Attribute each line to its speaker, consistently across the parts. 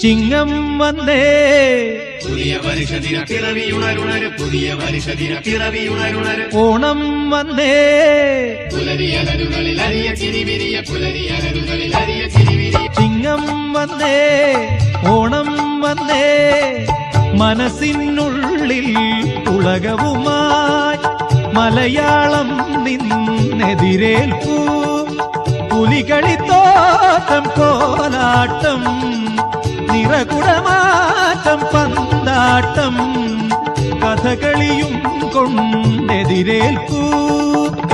Speaker 1: ചിങ്ങം വന്നേ
Speaker 2: പുതിയ വർഷദിന പിറവിയുണരുണര്, പുതിയ വർഷദിന പിറവിയുണരുണര്.
Speaker 1: ഓണം വന്നേ
Speaker 2: പുലരിയലരുകളിൽ അരിയ ചിരിവിരിയ, പുലരിയലരുകളിൽ അരിയ ചിരിവിരിയ.
Speaker 1: ചിങ്ങം വന്നേ ഓണം വന്നേ, മനസ്സിനുള്ളിൽ ഉലകവുമായി മലയാളം നിന്നെതിരേൽപ്പൂ. പുലികളിത്തോട്ടം കോലാട്ടം, നിറകുടമാറ്റം പന്താട്ടം, കഥകളിയും കൊണ്ടെതിരേൽപ്പൂ.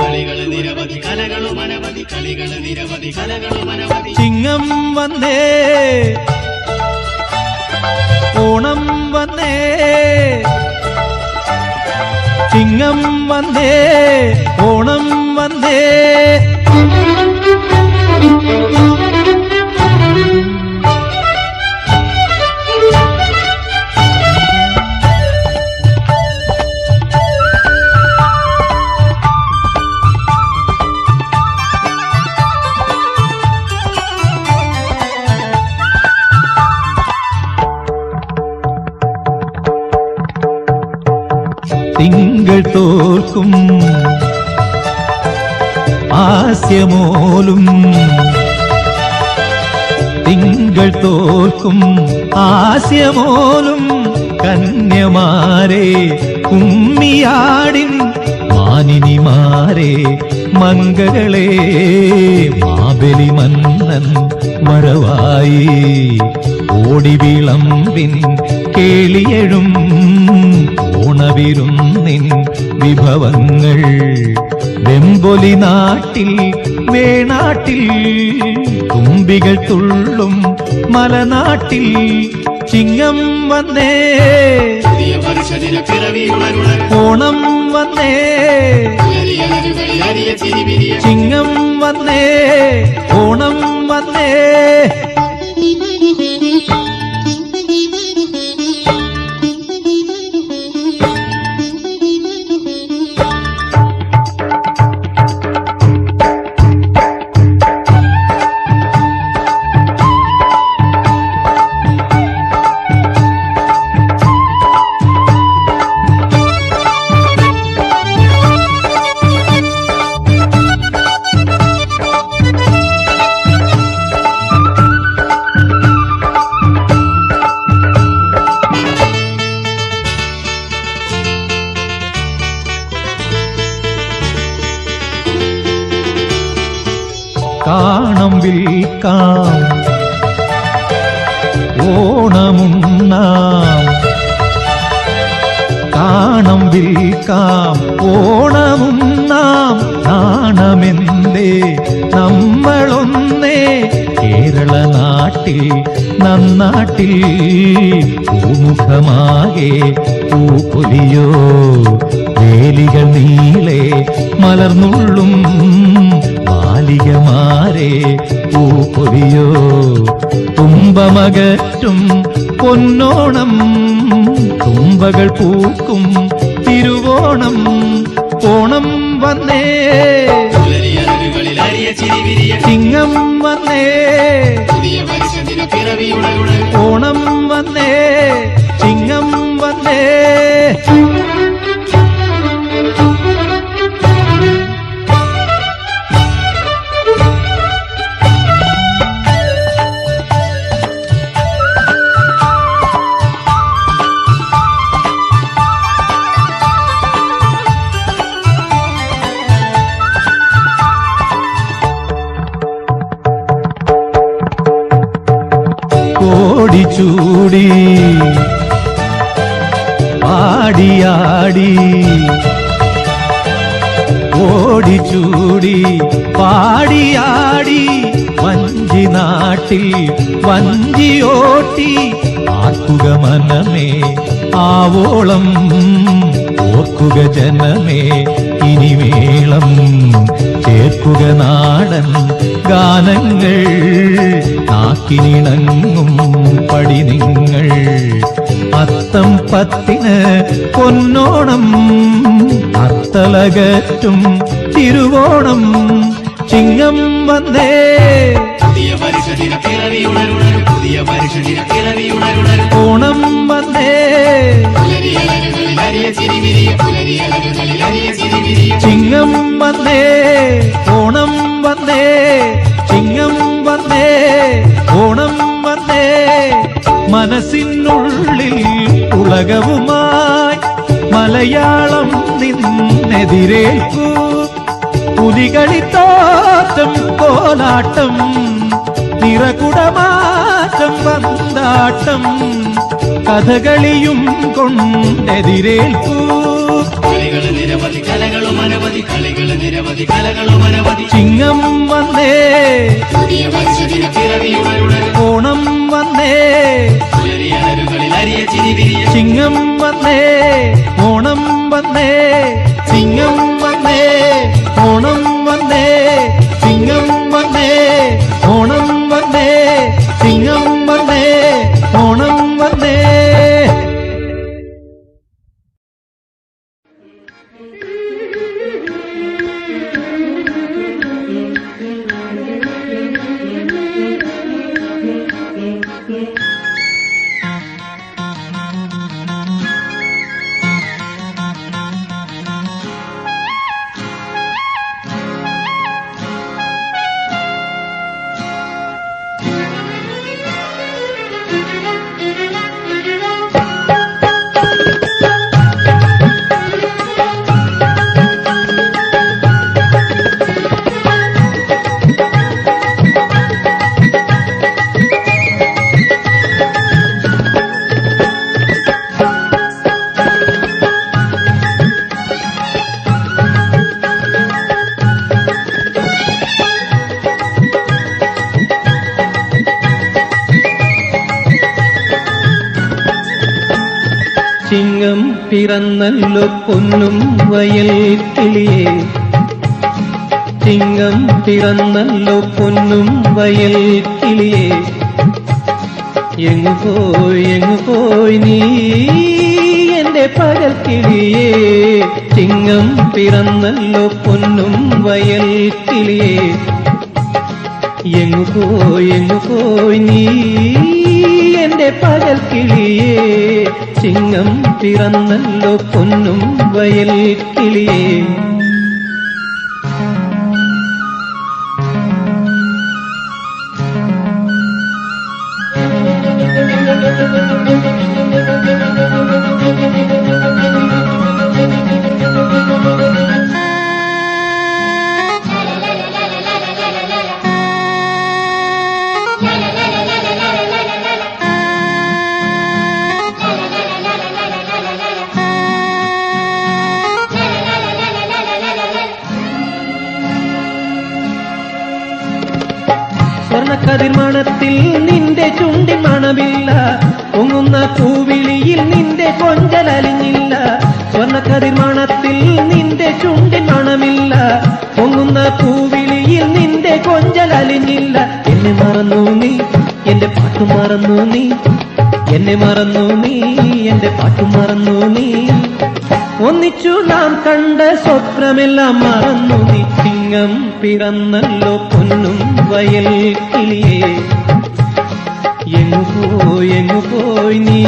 Speaker 2: കളികൾ നിരവധി കലകളും അനവധി, കളികൾ നിരവധി കലകളും അനവധി.
Speaker 1: ചിങ്ങം വന്നേ ഓണം വന്നേ, ചിങ്ങം വന്നേ ഓണം വന്നേ. തിങ്കൾ തോൽക്കും ആസ്യമോലും, തിങ്കൾ തോൽക്കും ആസ്യമോലും കന്യമാരെ, കുമ്മിയാടിൻ മാനിനിമാരെ, മംഗളെ മാബലി മന്നൻ വരവായി. ഓടിവിളമ്പിൻ കേളിയഴും ഓണവിരുന്നിൻ വിഭവങ്ങൾ, വെമ്പൊലി നാട്ടിൽ വേണാട്ടിൽ തുമ്പികൾ തുള്ളും മലനാട്ടിൽ. ചിങ്ങം വന്നേ
Speaker 2: പുതിയ വർഷദിന പിറവിയുണരുണര്,
Speaker 1: ഓണം വന്നേ
Speaker 2: പുലരിയലരുകളിൽ അരിയ ചിരിവിരിയ.
Speaker 1: ചിങ്ങം വന്നേ ഓണം വന്നേ. കാണം വിൽക്കാം ഓണമുണ്ണാം, കാണം വിൽക്കാം ഓണമുണ്ണാം. നാണമെന്തേ നമ്മളൊന്നേ കേരള നാട്ടിൽ നന്നാട്ടിൽ. പൂമുഖമാകെ പൂപ്പൊലിയോ, വേലികൾ നീളെ മലർന്നുള്ളും ബാലികമാരെ പൂപ്പൊലിയോ. തുമ്പമകറ്റും പൊന്നോണം, തുമ്പകൾ പൂക്കും തിരുവോണം. ഓണം വന്നേ
Speaker 2: പുലരിയലരുകളിൽ അരിയ ചിരിവിരിയ.
Speaker 1: ചിങ്ങം വന്നേ
Speaker 2: പുതിയ വർഷദിന പിറവിയുണരുണര്,
Speaker 1: ഓണം വന്നേ ചിങ്ങം വന്നേ. കോടിച്ചൂടി ആടിയാടി ഓടിച്ചൂടി പാടിയാടി വഞ്ചി നാട്ടിൽ വഞ്ചിയോട്ടി ആക്കുക മനമേ ആവോളം ഓർക്കുക ജനമേ ഇനി മേളം ചേർക്കുക നാടൻ ഗാനങ്ങൾ നാക്കിനിണങ്ങും പടി നിങ്ങൾ അത്തം പത്തിന് പൊന്നോണം അത്തലകറ്റും തിരുവോണം ചിങ്ങം വന്നേ
Speaker 2: പുതിയ പരിഷദിന പിറവി ഉണരുണരു പുതിയ പരിഷദിന പിറവി ഉണരുണരു
Speaker 1: ഓണം വന്നേ
Speaker 2: പുലരിയലകളിൽ അരിയ ചിരിവിരിയ പുലരിയലകളിൽ അരിയ ചിരിവിരിയ
Speaker 1: ചിങ്ങം വന്നേ ഓണം വന്നേ ചിങ്ങം വന്നേ ഓണം വന്നേ മനസ്സിനുള്ളിൽ ഉലകവുമായി മലയാളം നിന്നെതിരേൽക്കൂ പുലികളിത്തോറ്റം കോലാട്ടം നിറകുടമാറ്റം പന്താട്ടം കഥകളിയും കൊണ്ടെതിരേൽക്കൂ
Speaker 2: കളികള് നിരവധി കലകളും അനവധി കളികള് നിരവധി കലകളും അനവധി
Speaker 1: ചിങ്ങം വന്നേ
Speaker 2: പുതിയ പരിഷദിന പിറവി ഉണരുണരു
Speaker 1: ഓണം വന്നേ
Speaker 2: പുലരിയലകളിൽ അരിയ ചിരിവിരിയ
Speaker 1: ചിങ്ങം വന്നേ ഓണം വന്നേ ചിങ്ങം വന്നേ ഓണം വന്നേ ചിങ്ങം വന്നേ ഓണം വന്നേ ചിങ്ങം വന്നേ ഓണം വന്നേ ചിങ്ങം പിറന്നല്ലോ പൊന്നും വയൽ കിളിയേ ചിങ്ങം പിറന്നല്ലോ പൊന്നും വയൽ കിളിയേ എങ്ങു പോയി നീ എന്റെ പകൽ കിളിയേ ചിങ്ങം പിറന്നല്ലോ പൊന്നും വയൽ കിളിയേ എങ്ങു പോയി നീ എന്റെ പകൽ കിളിയേ ചിങ്ങം പിറന്നല്ലോ പൊന്നും വയൽ കിളിയേ സ്വർണ്ണക്കതിർമണത്തിൽ നിന്റെ ചുണ്ടിൽ മണമില്ല പൊങ്ങുന്ന പൂവിളിയിൽ നിന്റെ കൊഞ്ചലലിഞ്ഞില്ല സ്വർണ്ണക്കതിർമണത്തിൽ നിന്റെ ചുണ്ടിൽ മണമില്ല പൊങ്ങുന്ന പൂവിളിയിൽ നിന്റെ കൊഞ്ചലലിഞ്ഞില്ല എന്നെ മറന്നു നീ എന്റെ പാട്ടു മറന്നു നീ എന്നെ മറന്നു നീ എന്റെ പാട്ടു മറന്നു നീ ഒന്നിച്ചു നാം കണ്ട സ്വപ്നമെല്ലാം മറന്നു നീ ചിങ്ങം പിറന്നല്ലോ പൊന്നും വയൽ കിളിയേ എങ്ങു പോയി നീ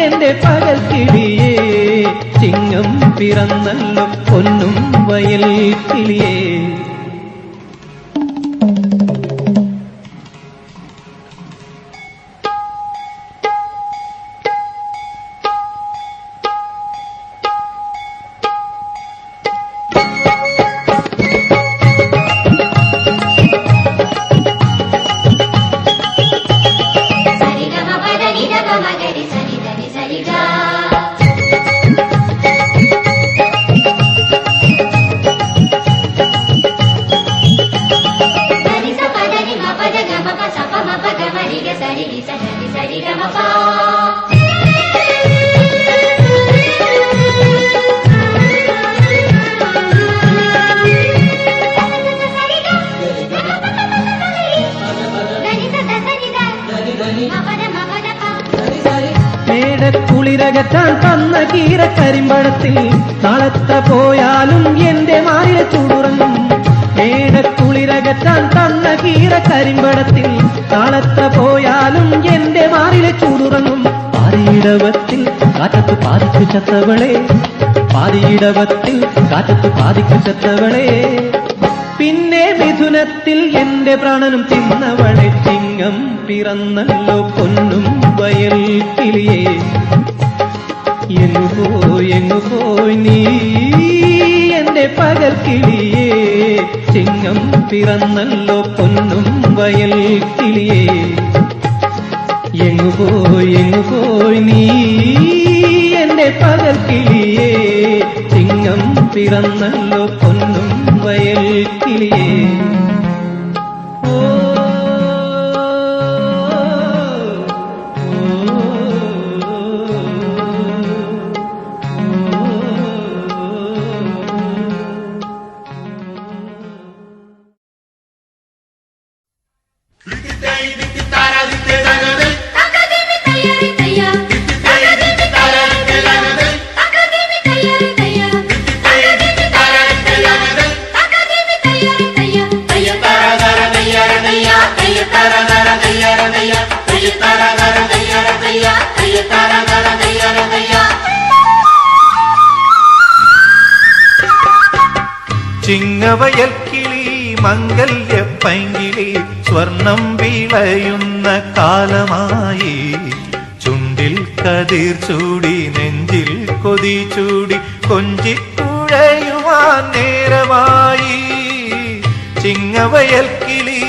Speaker 1: എന്റെ പകൽ കിളിയേ ചിങ്ങം പിറന്നല്ലോ പൊന്നും വയൽ കിളിയേ കുളിരകറ്റാൻ തന്ന കീരക്കരിമ്പഴത്തിൽ നാളെത്ര പോയാലും എന്റെ മാറിലെ ചൂടുറങ്ങും. മേടക്കുളിരകറ്റാൻ തന്ന കീരക്കരിമ്പഴത്തിൽ നാളെത്ര പോയാലും എന്റെ മാറിലെ ചൂടുറങ്ങും. പാതിയിടവത്തിൽ കാറ്റത്ത് പാതിക്കു ചത്തവളെ, പാതിയിടവത്തിൽ കാറ്റത്ത് പാതിക്കു ചത്തവളെ, പിന്നെ മിഥുനത്തിൽ എന്റെ പ്രാണനും തിന്നവളെ. ചിങ്ങം പിറന്നല്ലോ പൊന്നും വയൽ കിളിയേ, എങ്ങു പോയി നീ എന്റെ പകൽ കിളിയേ. ചിങ്ങം പിറന്നല്ലോ പൊന്നും വയൽ കിളിയേ, എങ്ങു പോയി നീ എന്റെ പകൽ കിളിയേ. ചിങ്ങം പിറന്നല്ലോ പൊന്നും വയൽ കിളിയേ.
Speaker 3: ചിങ്ങവയൽ കിളി മംഗല്യ പൈങ്കിളി സ്വർണം വിളയുന്ന കാലമായി. ചുണ്ടിൽ കതിർ ചൂടി നെഞ്ചിൽ കൊതി ചൂടി കൊഞ്ചിക്കുഴയുവാൻ നേരമായി. ചിങ്ങവയൽ കിളി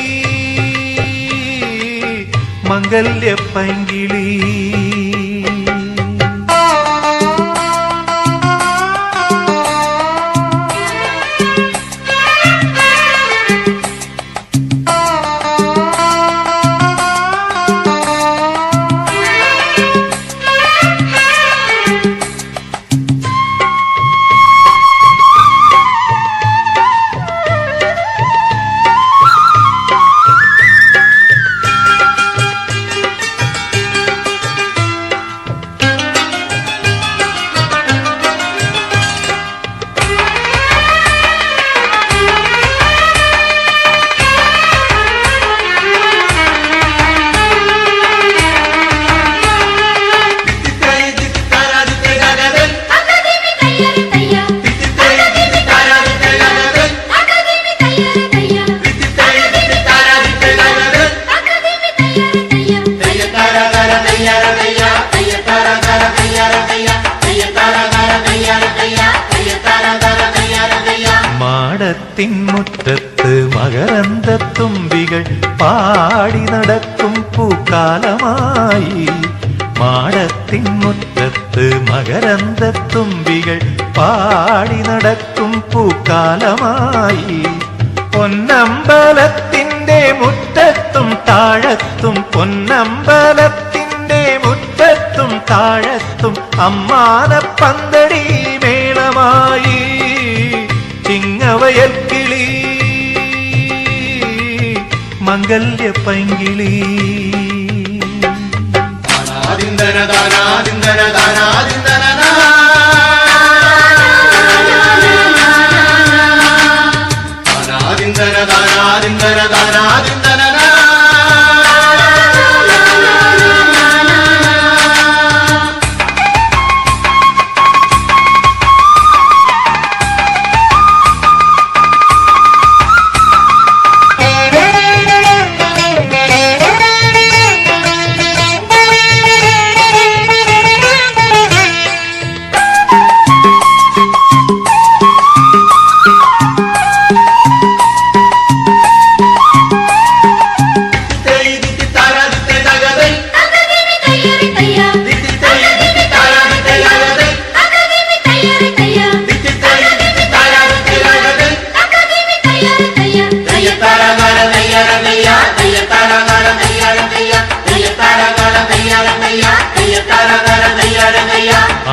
Speaker 3: മംഗല്യ പൈങ്കിളി. മാടത്തിൻമുറ്റത്ത് മകരന്തത്തുമ്പികൾ പാടി നടക്കും പൂക്കാലമായി. മാടത്തിൻമുറ്റത്ത് മകരന്തത്തുമ്പികൾ പാടി നടക്കും പൂക്കാലമായി. പൊന്നമ്പലത്തിന്റെ മുറ്റത്തും താഴത്തും, പൊന്നമ്പലത്തിന്റെ മുറ്റത്തും താഴത്തും അമ്മാനപ്പന്തടി മേളമായി. ചിങ്ങവയൽ കിളി മംഗല്യ പൈങ്കിളി.
Speaker 2: ദാനാദിന്ദന ദാനാദിന്ദന ദാനാദിന്ദന ദാനാദിന്ദന ദാനാദിന്ദന ദാനാദിന്ദന.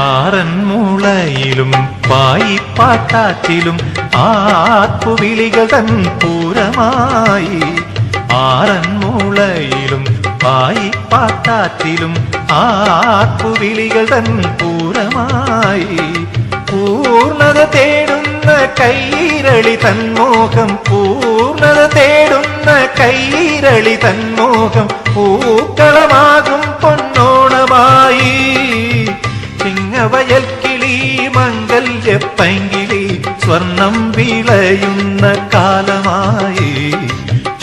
Speaker 3: ആറന്മുളയിലും പായിപ്പാട്ടാറ്റിലും ആർപ്പുവിളികൾ തൻ പൂരമായി. ആറന്മുളയിലും പായിപ്പാത്താറ്റിലും ആർപ്പുവിളികൾ തൻ പൂരമായി പൂർണ്ണത തേടുന്ന കൈരളി തന്മോഹം പൂർണ്ണത തേടുന്ന കൈരളി തന്മോഹം പൂക്കളമാകും പൊന്നോണമായി ചിങ്ങവയൽ കിളി മംഗല്യപ്പൈങ്കിളി സ്വർണം വിളയുന്ന കാലമായി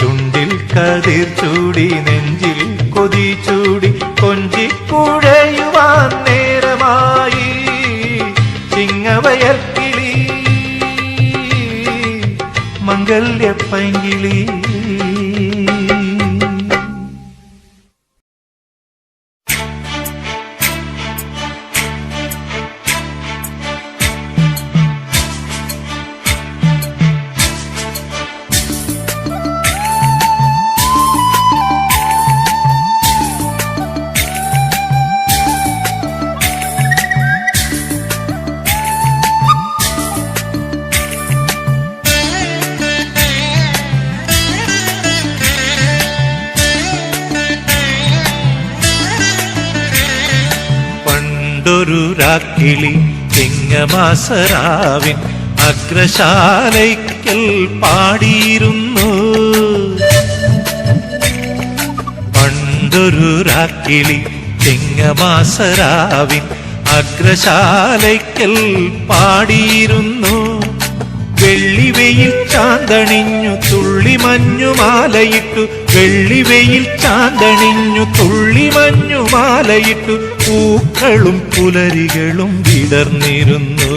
Speaker 3: ചുണ്ടിൽ കതിർ ചൂടി നെഞ്ചിൽ കൊതി ചൂടി കൊഞ്ചിക്കുഴയുവാൻ നേരമായി ചിങ്ങവയൽ കിളി മംഗല്യപ്പൈങ്കിളി. പണ്ടൊരു രാക്കിളി ചിങ്ങമാസരാവിൻ അഗ്രശാലയ്ക്കൽ പാടിയിരുന്നു. പണ്ടൊരു രാക്കിളി ചിങ്ങമാസരാവിൻ അഗ്രശാലയ്ക്കൽ പാടിയിരുന്നു. വെള്ളിവെയിൽ ചാന്തണിഞ്ഞു തുള്ളിമഞ്ഞുമാലയിട്ടു വെള്ളിവെയിൽ ചാന്തണിഞ്ഞു തുള്ളിമഞ്ഞുമാലയിട്ടു പൂക്കളും പുലരികളും വിടർന്നിരുന്നു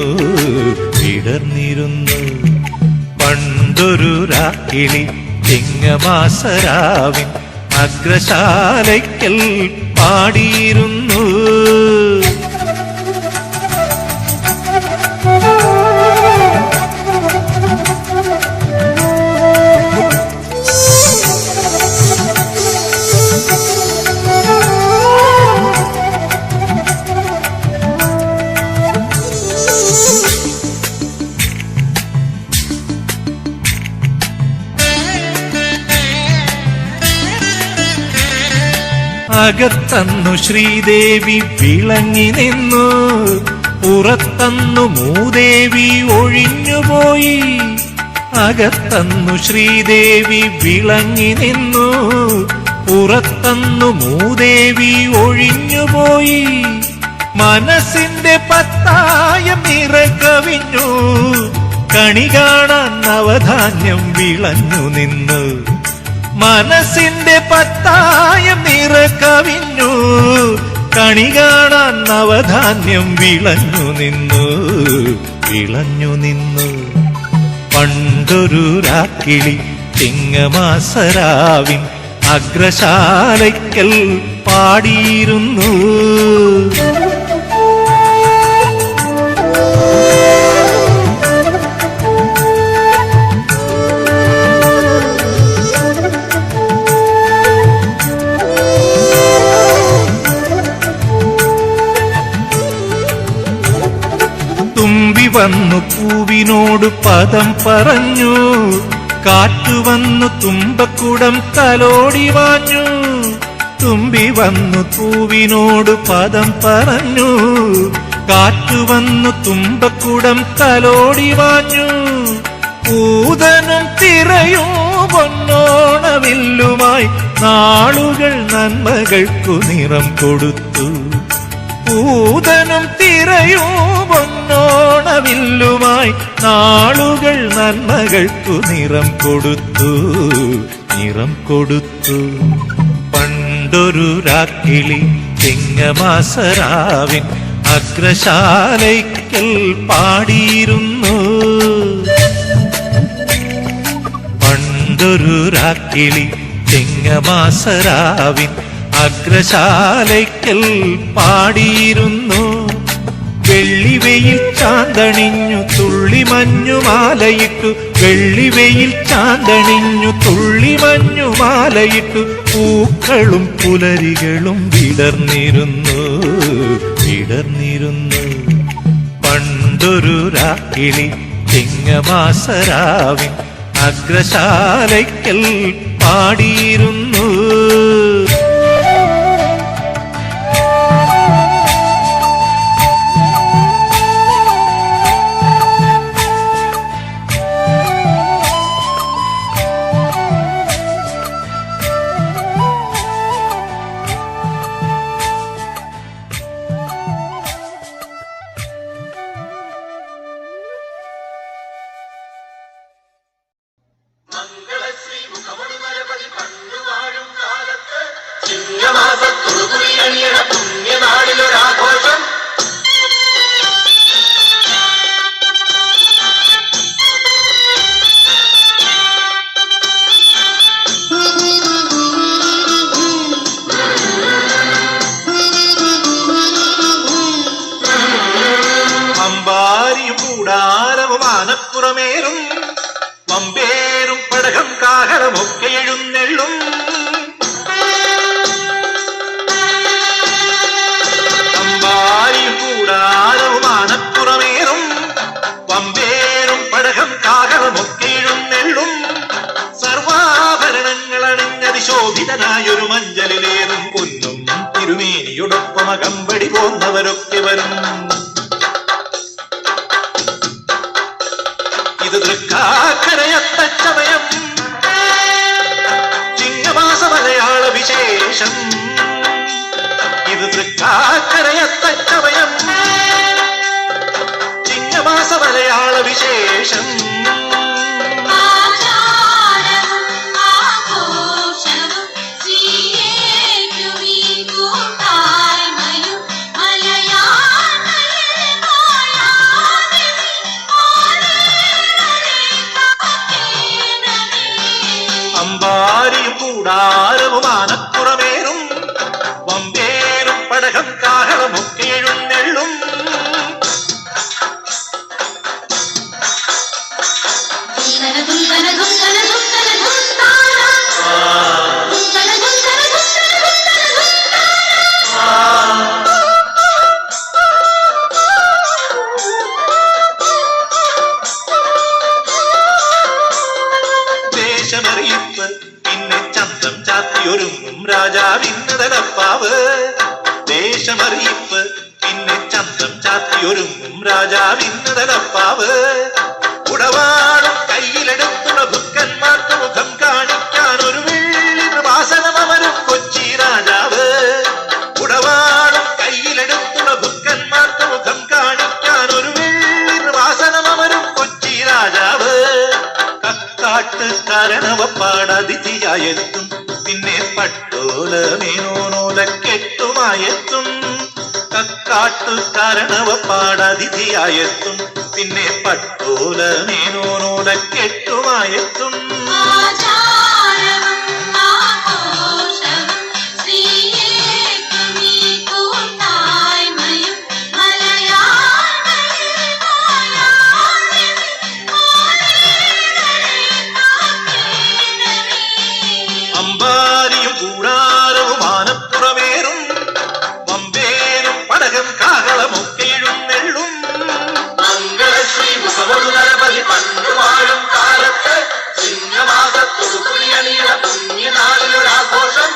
Speaker 3: വിടർന്നിരുന്നു. പണ്ടൊരു രാക്കിളി ചിങ്ങമാസരാവിൻ അഗ്രശാലയ്ക്കൽ പാടിയിരുന്നു. അകത്തന്നു ശ്രീദേവി വിളങ്ങി നിന്നു പുറത്തന്നു മൂദേവി ഒഴിഞ്ഞുപോയി. അകത്തന്നു ശ്രീദേവി വിളങ്ങി നിന്നു പുറത്തന്നു മൂദേവി ഒഴിഞ്ഞുപോയി. മനസ്സിന്റെ പത്തായം നിറകവിഞ്ഞു കണി കാണാൻ നവധാന്യം വിളഞ്ഞു നിന്നു. മനസ്സിന്റെ പത്തായം നിറകവിഞ്ഞു കണി കാണാൻ നവധാന്യം വിളഞ്ഞു നിന്നു വിളഞ്ഞു നിന്നു. പണ്ടൊരു രാക്കിളി ചിങ്ങമാസരാവിൻ അഗ്രശാലയ്ക്കൽ പാടിയിരുന്നു. തുമ്പി വന്നു പൂവിനോട് പദം പറഞ്ഞു കാറ്റുവന്നു തുമ്പക്കുടം തലോടി വാഞ്ഞു. തുമ്പി വന്നു പൂവിനോട് പദം പറഞ്ഞു കാറ്റുവന്നു തുമ്പക്കുടം തലോടി വാഞ്ഞു. പൂതനും തിറയും പൊന്നോണവില്ലുമായി നാളുകൾ നന്മകൾക്കു നിറം കൊടുത്തു. പൂതനും തിറയും പൊന്നോണവില്ലുമായി നാളുകൾ നന്മകൾക്കു നിറം കൊടുത്തു നിറം കൊടുത്തു. പണ്ടൊരു രാക്കിളി ചിങ്ങമാസരാവിൻ അഗ്രശാലയ്ക്കൽ പാടിയിരുന്നു. പണ്ടൊരു രാക്കിളി ചിങ്ങമാസരാവിൻ അഗ്രശാലയ്ക്കൽ പാടിയിരുന്നു. വെള്ളിവെയിൽ ചാന്തണിഞ്ഞു തുള്ളിമഞ്ഞുമാലയിട്ടു വെള്ളിവെയിൽ ചാന്തണിഞ്ഞു തുള്ളിമഞ്ഞുമാലയിട്ടു പൂക്കളും പുലരികളും വിടർന്നിരുന്നു വിടർന്നിരുന്നു. പണ്ടൊരു രാക്കിളി ചിങ്ങമാസരാവിൻ അഗ്രശാലയ്ക്കൽ പാടിയിരുന്നു.
Speaker 4: പുണ്യനാളിലൊരാഘോഷം
Speaker 3: അമ്പാരിയും കൂടാരവും ആനപ്പുറമേറും വമ്പേറും പടകം കാഹളമൊക്കെ എഴുന്നെള്ളും. അമ്പാരിയും കൂടാരവും ആനപ്പുറമേറും വമ്പേറും പടകം കാഹളമൊക്കെ എഴുന്നെള്ളും. സർവാഭരണങ്ങൾ അണിഞ്ഞതിശോഭിതനായൊരു മഞ്ചലിലേറും പൊന്നും തിരുമേനിയോടൊപ്പം അകമ്പടി പോന്നവരൊക്കെ വരും. ഇത് തൃക്കാക്കരയത്തച്ചമയം ചിങ്ങമാസ മലയാള വിശേഷം. ഇത് തൃക്കാക്കരയത്തച്ചമയം ചിങ്ങമാസ മലയാള വിശേഷം. അമ്പാരിയും കൂടാരവും ആനപ്പുറമേറും വമ്പേറും പടകം കാഹളമൊക്കെ എഴുന്നെള്ളും. ദേശമറിയിപ്പ് പിന്നെ ചന്തം ചാത്തിയൊരുങ്ങും രാജാവിന്നതലപ്പാവ്. ദേശമറിയിപ്പ് പിന്നെ ചന്തം ചാത്തിയൊരുങ്ങും രാജാവിന്നതലപ്പാവ്. ഉടവാടും കയ്യിലെടുത്തുള്ള ഭുക്കന്മാർക്ക് മുഖം കാണിക്കാൻ ഒരു വെള്ളി പ്രഭാസനമവരും കൊച്ചി രാജാവ്. ഉടവാടും കയ്യിലെടുത്തുള്ള ഭുക്കന്മാർക്ക് മുഖം കാണിക്കാൻ ഒരു വെള്ളി പ്രഭാസനമവരും കൊച്ചി രാജാവ്. കക്കാട്ടുകാരണവപ്പാടതിഥിയായെത്തും പിന്നെ പട്ടോല മേനോനോലക്കെട്ടുമായെത്തും. കക്കാട്ടുകാരണവപ്പാടതിഥിയായെത്തും പിന്നെ പട്ടോല മേനോനോലക്കെട്ടുമായെത്തും. അമ്പാരിയും കൂടാരവും ആനപ്പുറമേറും വമ്പേറും പടകം കാഹളമൊക്കെ എഴുന്നെള്ളും.
Speaker 4: മംഗളശ്രീ മുഖമൊടു നരപതി പണ്ടുവാഴും കാലത്ത് ചിങ്ങമാസത്തൊരു പുണ്യനീള പുണ്യനാളിലൊരാഘോഷം.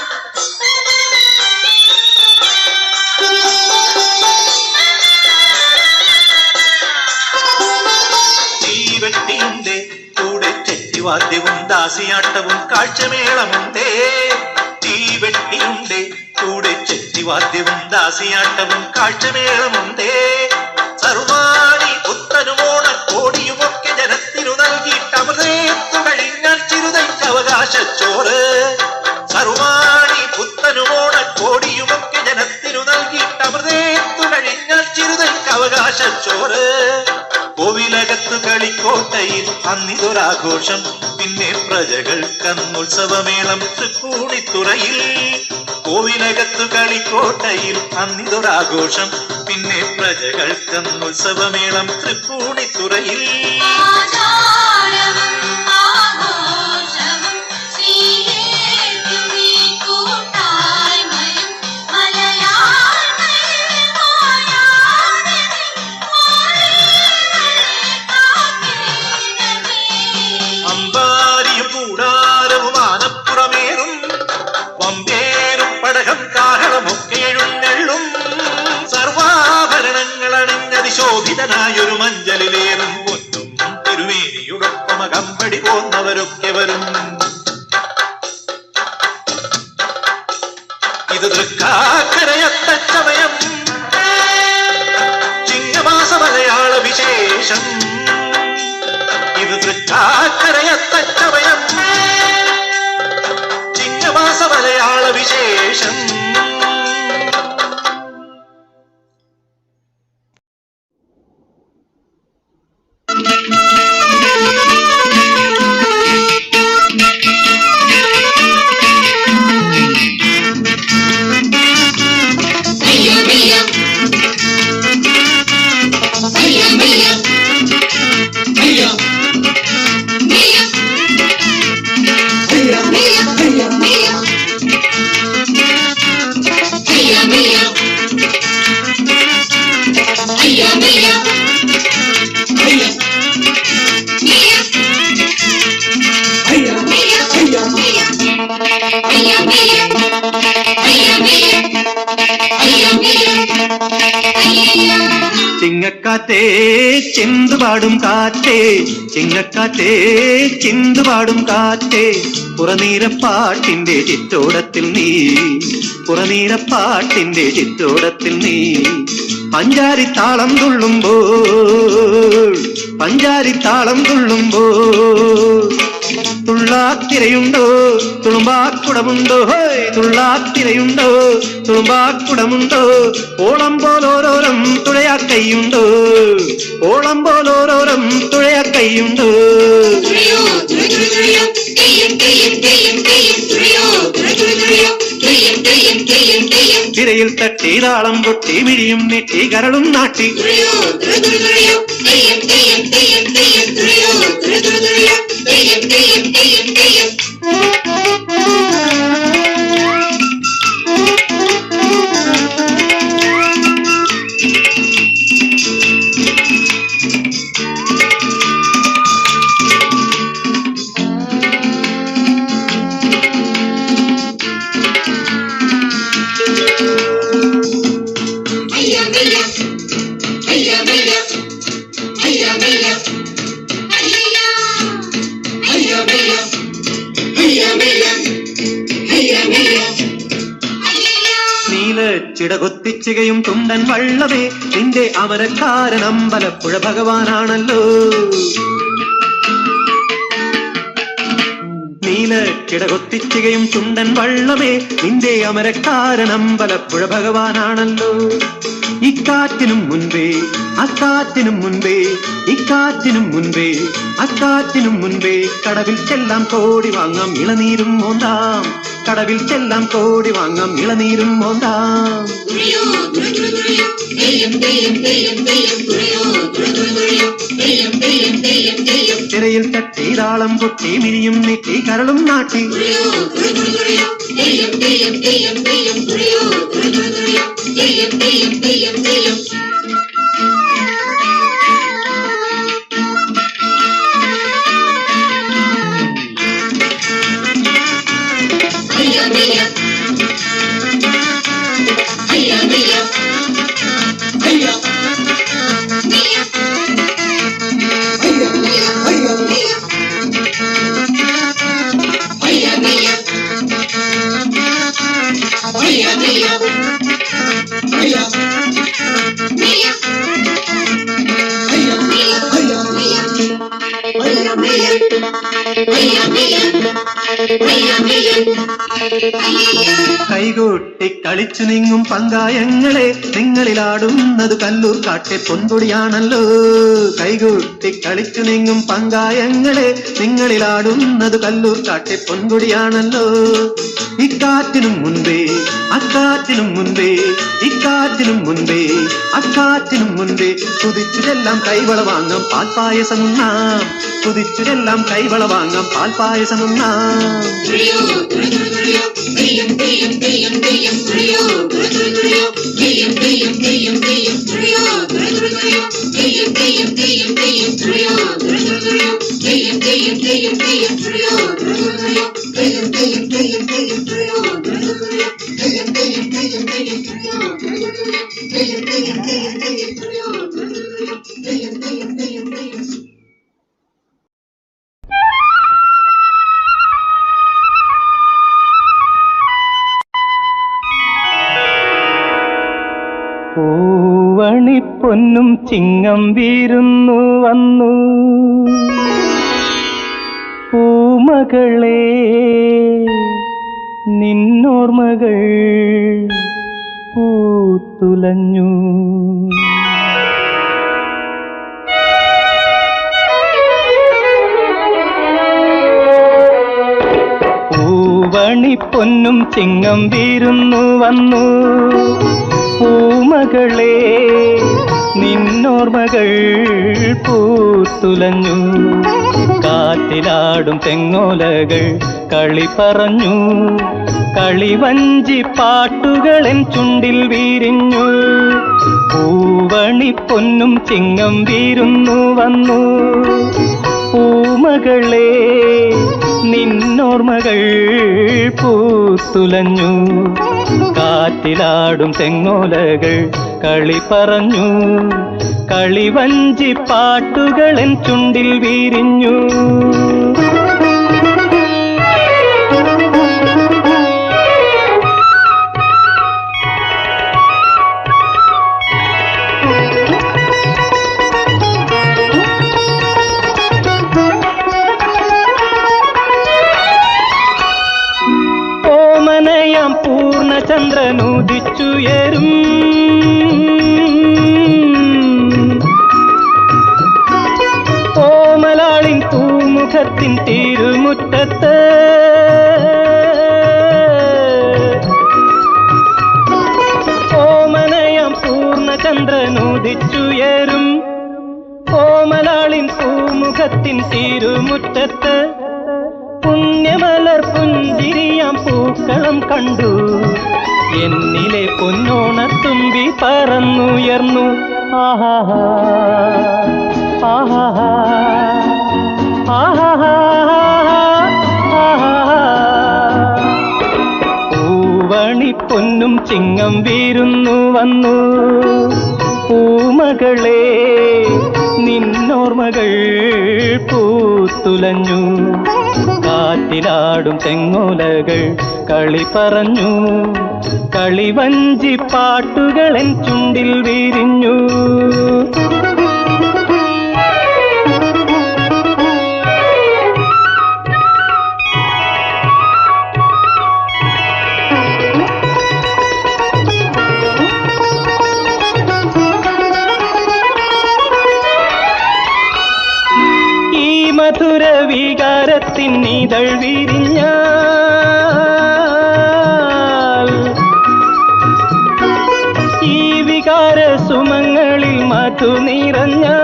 Speaker 3: തീവെട്ടിയുണ്ട് കൂടെ ചെറ്റിവാദ്യവും ദാസിയാട്ടവും കാഴ്ചമേളമുണ്ടേ. തീവെട്ടിയുണ്ട് കൂടെ ചെറ്റിവാദ്യവും ദാസിയാട്ടവും കാഴ്ചമേളമുണ്ടേ. സർവാണി പുത്തനുമോണ കോടിയുമൊക്കെ ജനത്തിനു നൽകിയിട്ട് അമൃതേത്തു കഴിഞ്ഞാൽ ചിരുതയ്ക്ക് അവകാശച്ചോറ്. സർവാണി പുത്തനുമോണ കോടിയുമൊക്കെ ജനത്തിനു നൽകിയിട്ട് അമൃതേത്തു കഴിഞ്ഞാൽ ചിരുതയ്ക്ക് അവകാശച്ചോറ്. കോവിലകത്ത് കളിക്കോട്ടയിൽ അന്നിതൊരാഘോഷം പിന്നെ പ്രജകൾക്കന്നുത്സവമേളം തൃപ്പൂണിത്തുറയിൽ. കോവിലകത്ത് കളിക്കോട്ടയിൽ അന്നിതൊരാഘോഷം പിന്നെ പ്രജകൾക്കന്നുത്സവമേളം തൃപ്പൂണിത്തുറയിൽ. അമ്പാരിയും കൂടാരവും ആനപ്പുറം പരിശോഭിതനായൊരു മഞ്ചലിലേറും പൊന്നും തിരുമേനിയുടൊപ്പം അകമ്പടി പോന്നവരൊക്കെ വരും. ഇത് തൃക്കാക്കരയത്തച്ചമയം ചിങ്ങമാസ മലയാള വിശേഷം. ഇത് തൃക്കാക്കരയത്തച്ചമയം ചിങ്ങമാസ മലയാള വിശേഷം.
Speaker 1: ചിങ്ങക്കാറ്റേ ചിന്തുപാടും കാറ്റേ, ചിങ്ങക്കാറ്റേ ചിന്തുപാടും കാറ്റേ, പുറനീരപ്പാട്ടിന്റെ ചിറ്റോടത്തിൽ നീ, പുറനീരപ്പാട്ടിന്റെ ചിറ്റോടത്തിൽ നീ. പഞ്ചാരിത്താളം തുള്ളുമ്പോൾ, പഞ്ചാരിത്താളം തുള്ളുമ്പോൾ, തുള്ളാത്തിരയുണ്ടോ തുളുമ്പാക്കുടമുണ്ടോ, തുള്ളാത്തിരയുണ്ടോ തുളുമ്പാക്കുടമുണ്ടോ, ഓളം പോലോരോരം തുഴയാക്കൈയുണ്ടോ, ഓളം പോലോരോരം തുഴയാക്കൈയുണ്ടോ. തിരയിൽ തട്ടി താളം പൊട്ടി മിഴിയും നെട്ടി കരളും നാട്ടി, ചിടകൊത്തിച്ചുകയും തുണ്ടൻ വള്ളമേ, നിന്റെ അമരക്കാരൻ അമ്പലപ്പുഴ ഭഗവാനാണല്ലോ. നീല ചിടകൊത്തിച്ചുകയും തുണ്ടൻ വള്ളമേ, നിന്റെ അമരക്കാരൻ അമ്പലപ്പുഴ ഭഗവാനാണല്ലോ. ഇക്കാറ്റിനും മുൻപേ അക്കാറ്റിനും മുൻപേ, ഇക്കാറ്റിനും മുൻപേ അക്കാറ്റിനും മുൻപേ, കടവിൽ ചെല്ലാം കോടി വാങ്ങാം ഇളനീരും മോന്താം, കടവിൽ ചെല്ലാം കോടി വാങ്ങാം ഇളനീരും മോന്താം. തിരയിൽ തട്ടി താളം പൊട്ടി മിഴിയും നീട്ടി കരളും നാട്ടി, കൈകൊട്ടി കളിച്ചു നീങ്ങും പങ്കായങ്ങളെ, നിങ്ങളിലാടുന്നത് കല്ലൂർ കാട്ടെ പൊൻപൊടിയാണല്ലോ. കൈകൊട്ടി കളിച്ചു നീങ്ങും പങ്കായങ്ങളെ, നിങ്ങളിലാടുന്നത് കല്ലൂർ കാട്ടെ പൊൻപൊടിയാണല്ലോ. ഇക്കാറ്റിനും മുൻപേ അക്കാറ്റിനും മുൻപേ, ഇക്കാറ്റിനും മുൻപേ അക്കാറ്റിനും മുൻപേ, കുതിച്ചുതെല്ലാം കൈവള വാങ്ങാം പാൽപ്പായസമുണ്ണാം, കുതിച്ചുതെല്ലാം കൈവള വാങ്ങാം പാൽപ്പായസമുണ്ണാം.
Speaker 4: Trio,
Speaker 5: പൊന്നും ചിങ്ങം വീരുന്നു വന്നു പൂമകളെ നിന്നോർമകൾ പൂത്തുലഞ്ഞു. പൂവണിപ്പൊന്നും ചിങ്ങം വീരുന്നു വന്നു പൂമകളെ നിന്നോർമകൾ പൂത്തുലഞ്ഞു. കാറ്റിലാടും തെങ്ങോലകൾ കളി പറഞ്ഞു കളിവഞ്ചി പാട്ടുകളെൻ ചുണ്ടിൽ വീരിഞ്ഞു. പൂവണിപ്പൊന്നും ചിങ്ങം വീരുന്നു വന്നു പൂമകളെ നിന്നോർമകൾ പൂത്തുലഞ്ഞു. കാറ്റിലാടും തെങ്ങോലകൾ കളി പറഞ്ഞു കളിവഞ്ചി പാട്ടുകളെൻ ചുണ്ടിൽ വീരിഞ്ഞു. ഓമനയാം പൂർണ്ണചന്ദ്രനുദിച്ചുയരും ഓമലാളിൻ പൂമുഖത്തിൻ തിരുമുറ്റത്ത് ഓമനയാം പൂർണ്ണചന്ദ്രനുദിച്ചുയരും ഓമലാളിൻ പൂമുഖത്തിൻ തിരുമുറ്റത്ത് പുണ്യമലർ പുഞ്ചിരിയാം പൂക്കളം കണ്ടു എന്നിലെ പൊന്നോണത്തുമ്പി പറന്നുയർന്നു. ആഹാഹാ ആഹാഹാ ആഹാഹാ ആഹാഹാ. പൂവണിപ്പൊന്നും ചിങ്ങം വീരുന്നു വന്നു പൂമകളെ നിന്നോർമകൾ പൂത്തുലഞ്ഞു. കാറ്റിലാടും തെങ്ങോലകൾ കളി പറഞ്ഞു കളിവഞ്ചി പാട്ടുകളെൻ ചുണ്ടിൽ വീരിഞ്ഞു. മധുര വികാരത്തിൻ ഇതൾ വിരിഞ്ഞാൽ ഈ വികാര സുമങ്ങളിൽ മധു നിറഞ്ഞാൽ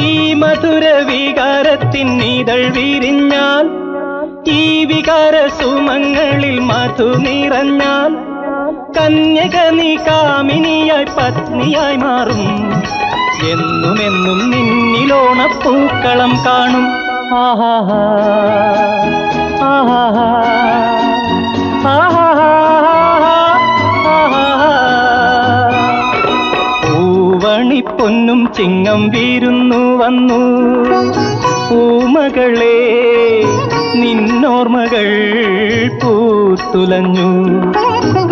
Speaker 5: ഈ മധുര വികാരത്തിൻ ഇതൾ വിരിഞ്ഞാൽ ഈ വികാര സുമങ്ങളിൽ മധു നിറഞ്ഞാൽ കന്യക നീ കാമിനിയായി പത്നിയായി മാറും എന്നുമെന്നും നിന്നിലോണപ്പൂക്കളം കാണും. ആഹാഹാ ആഹാഹാ ആഹാഹാ ആഹാഹാ. പൂവണിപ്പൊന്നും ചിങ്ങം വീരുന്നു വന്നു പൂമകളെ നിന്നോർമകൾ പൂത്തുലഞ്ഞു.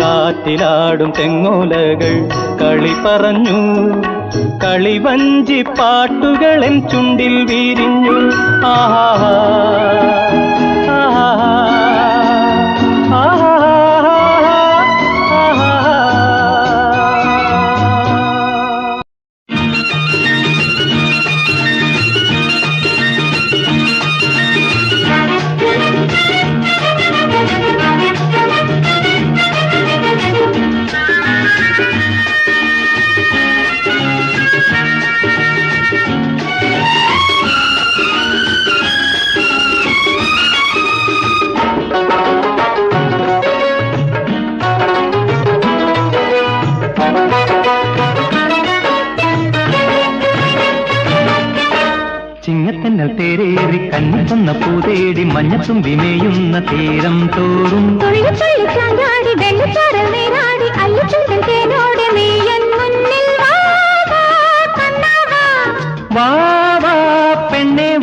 Speaker 5: കാറ്റിലാടും തെങ്ങോലകൾ കളി പറഞ്ഞു കളിവഞ്ചി പാട്ടുകളെൻ ചുണ്ടിൽ വീരിഞ്ഞു. ആഹാഹാ ആഹാഹാ ആഹാഹാ ആഹാഹാ. ചിങ്ങത്തന്നൽ തേരേറി കണ്ണിത്തന്ന പൂതേടി മഞ്ഞത്തുമ്പി മേയുന്ന തീരം തോറും
Speaker 6: ചാടി വെള്ളച്ചാറൽ നീരാടി അല്ലിച്ചൂടൻ തേനോടെ നീയൻ മുന്നിൽ
Speaker 5: വാ വാ പെണ്ണേ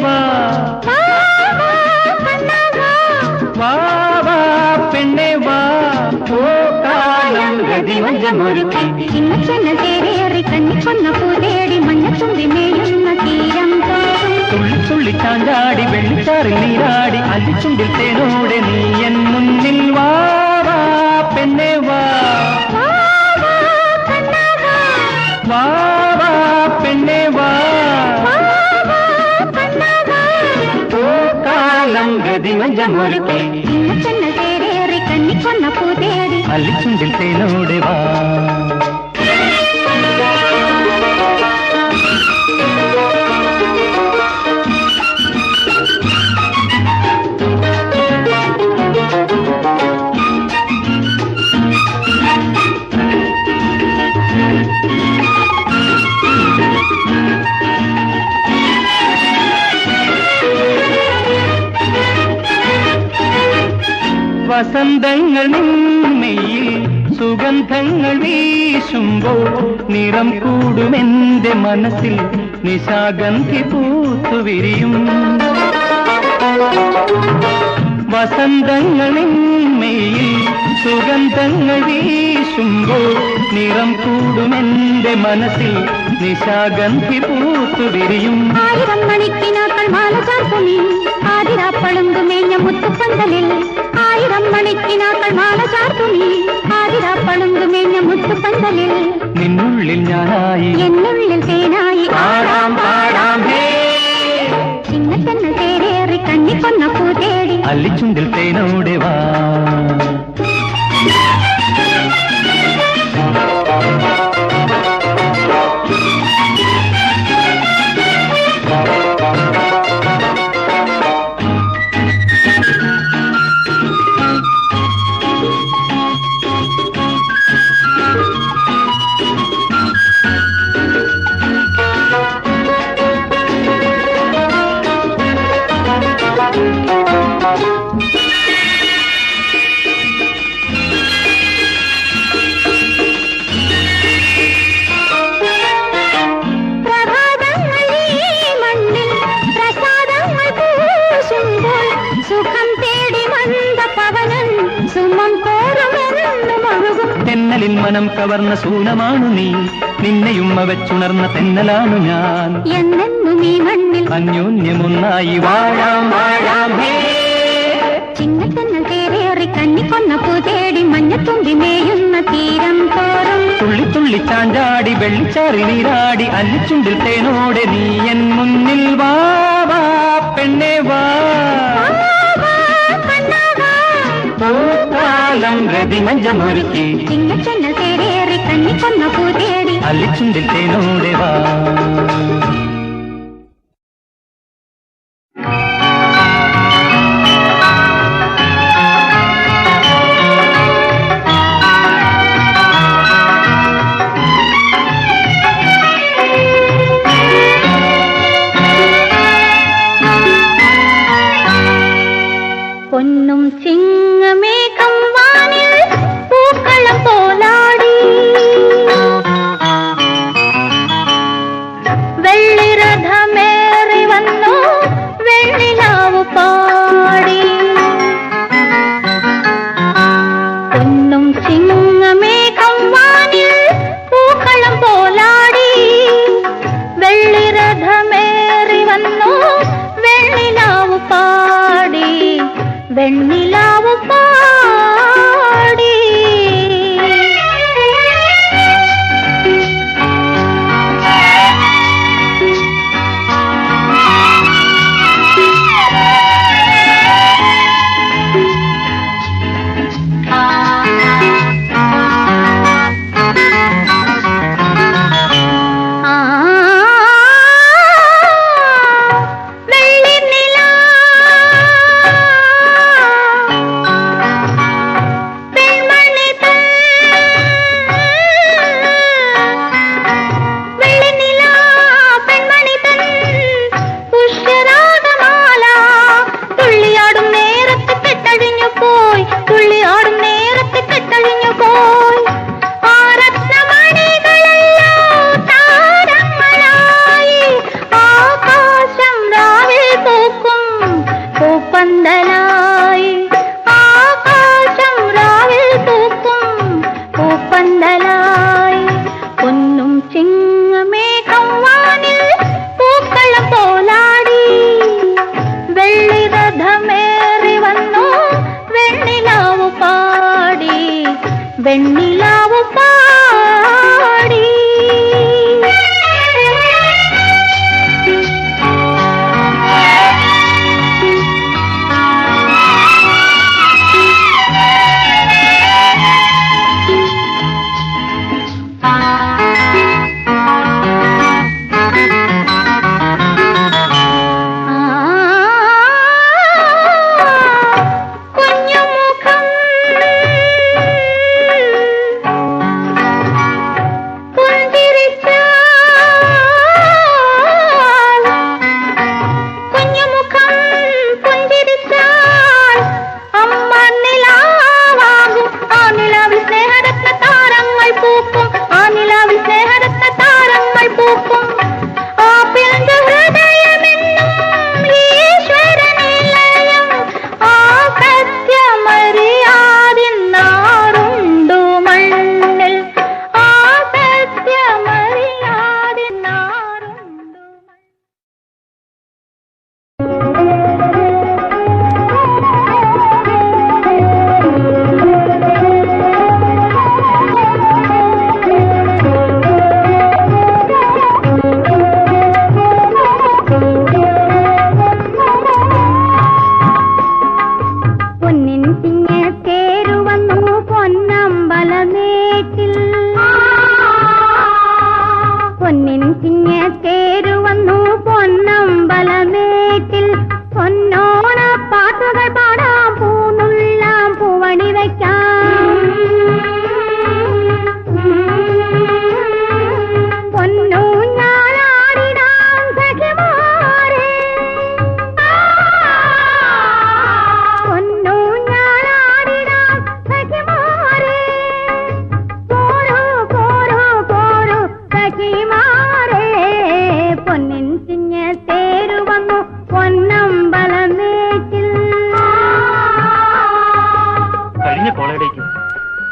Speaker 5: വാ വാ വാ പെണ്ണേ വാ. ഓ ഗതിമഞ്ചമൊരുക്കി
Speaker 6: ചിന്നച്ചെന്നൽ തേരേറി കണ്ണിക്കൊന്ന പൂതേടി മഞ്ഞത്തുമ്പി മേയുന്ന തീരം തോറും
Speaker 5: തുള്ളി തുള്ളി ചാഞ്ചാടി വെള്ളിച്ചാറിൽ നീരാടി അല്ലിച്ചുണ്ടിൽ തേനോടെ നീ എൻ മുന്നിൽ വാ വാ പെണ്ണെ വാ
Speaker 6: വാ, വാ, കണ്ണാവാ.
Speaker 5: വാ വാ പെണ്ണെ വാ
Speaker 6: വാ, വാ, കണ്ണാവാ.
Speaker 5: പൂക്കാലം ഗതിമഞ്ചമൊരുക്കി
Speaker 6: ചിന്നച്ചെന്നൽ തേരേറി കണ്ണിക്കൊന്ന പൂതേടി
Speaker 5: അല്ലിച്ചുണ്ടിൽ തേനോടെ വാ വസന്തങ്ങൾ നിന്മയിൽ സുഗന്ധങ്ങൾ വീശുമ്പോൾ നിറം കൂടുമെന്റെ മനസ്സിൽ നിശാഗന്ധി പൂത്തുവിരിയും വസന്തങ്ങൾ നിന്മയിൽ സുഗന്ധങ്ങൾ വീശുമ്പോൾ നിറം കൂടുമെന്റെ മനസ്സിൽ നിശാഗന്ധി പൂത്തുവിരിയും
Speaker 6: ആയിരം മണിക്കിനാക്കൾ മാല ചാർത്തുമീ ആതിരാപ്പളുങ്കുമേഞ്ഞ മുത്തുപന്തലിൽ ആയിരം മണിക്കിനാക്കൾ മാല ചാർത്തുമീ ആതിരാപ്പളുങ്കുമേഞ്ഞ മുത്തുപന്തലിൽ
Speaker 5: നിന്നുള്ളിൽ ഞാനായി
Speaker 6: എന്നുള്ളിൽ തേനായി
Speaker 5: ആടാം പാടാം ഹേ
Speaker 6: ചിന്നച്ചെന്നൽ തേരേറി കണ്ണിക്കൊന്ന പൂതേടി
Speaker 5: അല്ലിച്ചുണ്ടിൽ തേനോടെ വാ
Speaker 6: പ്രഭാതങ്ങൾ ഈ മണ്ണിൽ പ്രസാദങ്ങൾ പൂശുമ്പോൾ സുഖം തേടി മന്ദ പവനൻ സുമം കോരുമെന്നു മൊഴുകും
Speaker 5: തെന്നലിൻ മനം കവർന്ന സൂനമാണു നീ നിന്നെയുമ്മ വെച്ചുണർന്ന തെന്നലാണു ഞാൻ
Speaker 6: എന്നെന്നും ഈ മണ്ണിൽ
Speaker 5: അന്യോന്യമൊന്നായി വാഴാം വാഴാം ഹേ
Speaker 6: ചിന്നത്തെന്നൽ തേരേറി കണ്ണിക്കൊന്ന പൂതേടി മഞ്ഞത്തുമ്പി മേയുന്ന തീരം തോറും
Speaker 5: തുള്ളി തുള്ളി ചാഞ്ചാടി വെള്ളിച്ചാറി നീരാടി അല്ലിച്ചുണ്ടിൽ തേനോടെ നീ എൻ മുന്നിൽ വാ വാ പെണ്ണെ വാ പൂക്കാലം ഗതിമഞ്ചമൊരുക്കി
Speaker 6: ചിന്നച്ചെന്നൽ തേരേറി കണ്ണിക്കൊന്ന പൂതേടി
Speaker 5: അല്ലിച്ചുണ്ടിൽ തേനോടെ വാ
Speaker 6: പൊന്നും ചിങ്ങമേഘം വാനിൽ പൂക്കളം പോലാടി വെള്ളിരഥമേറി വന്നു വെള്ളിലാവു പാടി പൊന്നും ചിങ്ങമേഘം വാനിൽ പൂക്കളം പോലാടി വെള്ളിരഥമേറി വന്നു വെള്ളിലാവു പാടി വെണ്ണിലാവു പാടി വെണ്ണിലാവു പാടി.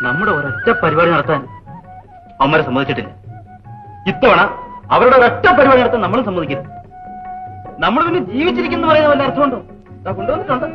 Speaker 5: നമ്മുടെ ഒരൊറ്റ പരിപാടി നടത്താൻ അമ്മരെ സമ്മതിച്ചിട്ടില്ല. ഇത്തവണ അവരുടെ ഒരൊറ്റ പരിപാടി നടത്താൻ നമ്മളും സമ്മതിക്കരുത്. നമ്മൾ പിന്നെ ജീവിച്ചിരിക്കുന്ന പറയുന്ന വല്ല അർത്ഥമുണ്ടോ? കൊണ്ടുവന്നിട്ടുണ്ടോ?